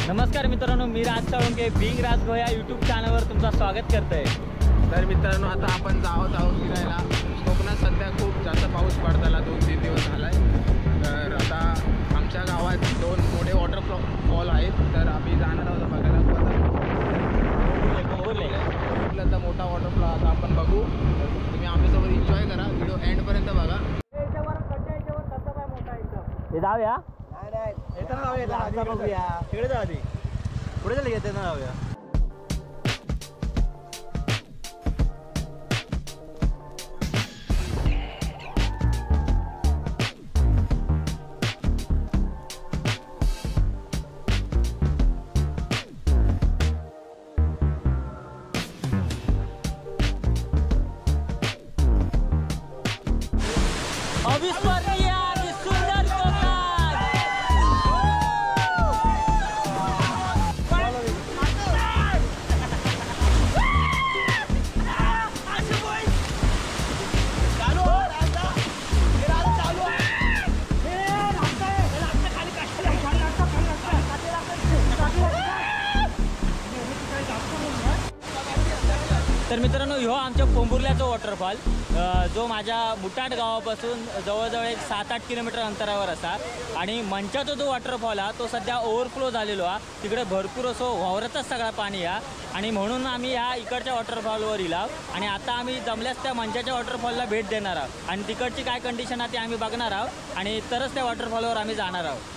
नमस्कार मित्रांनो, मी राज साळुंके बिंग राज गो या यूट्यूब चॅनलवर तुमचं स्वागत करतोय। तर मित्रांनो, आता आपण जात आहोत फिरायला। कोकणात सध्या खूप जास्त पाऊस पडताना 2-3 दिवस झालाय। तर आता आमच्या गावात 2 मोठे वॉटरफॉल आहेत, तर आम्ही जाणार आहोत बघायला। तर मोठा वॉटरफॉल आता आपण बघू। तुम्ही आमच्यासोबत एन्जॉय करा, व्हिडिओ एंडपर्यंत बघा। हे जाऊया, येताना जाऊया, बघूया तिकडे जाऊ आधी, पुढे चल येताना जाऊया। अविस्मरणीय आणि सुंदर तर मित्रांनो, ह्यो आमच्या पोंभुर्ल्याचा वॉटरफॉल जो माझ्या मुटाड गावापासून जवळजवळ एक 7-8 किलोमीटर अंतरावर असा। आणि मंचाचा जो वॉटरफॉल हा तो सध्या ओव्हरफ्लो झालेलो हा, तिकडे भरपूर असं वावरतच सगळा पाणी हा। आणि म्हणून आम्ही ह्या इकडच्या वॉटरफॉलवर इलाव आणि आता आम्ही जमल्यास त्या मंचाच्या वॉटरफॉलला भेट देणार आहोत आणि तिकडची काय कंडिशन आहे ते आम्ही बघणार आहोत आणि तरच त्या वॉटरफॉलवर आम्ही जाणार आहोत।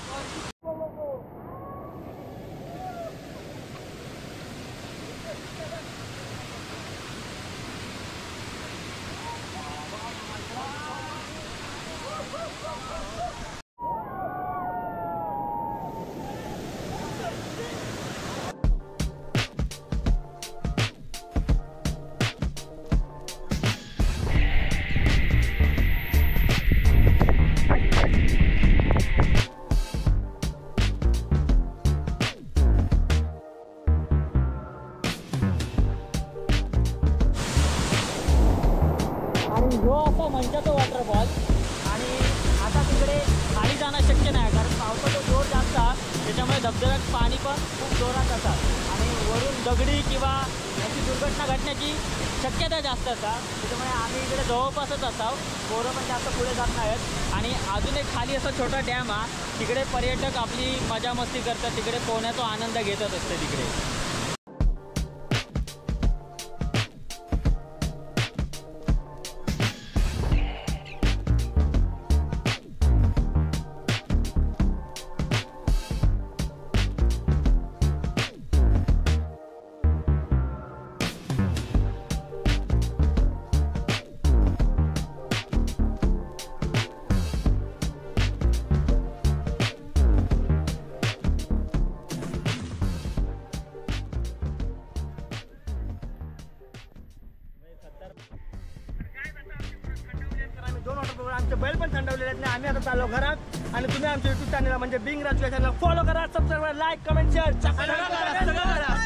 ह्यो असा मंचाचा वॉटरफॉल आणि आता तिकडे खाली जाणं शक्य नाही, कारण पावसाचा जोर जास्त आहे, त्याच्यामुळे धबधब्यात पाणी पण खूप जोरात असतात आणि वरून दगडी किंवा याची दुर्घटना घडण्याची शक्यता जास्त असतात। त्याच्यामुळे आम्ही इकडे जवळपासच असावं, पोरं पण जास्त पुढे जात नाहीत। आणि अजून एक खाली असा छोटा डॅम हा, तिकडे पर्यटक आपली मजा मस्ती करतात, तिकडे पोहण्याचा आनंद घेतच असते तिकडे। आमचे बैल पण थंडवलेले आहेत। आम्ही आता चाललो घरात आणि तुम्ही आमच्या यूट्यूब चॅनल म्हणजे बिंग राज चॅनल फॉलो करा, सबस्क्राईब करा, लाईक, कमेंट, शेअर सगळं करा।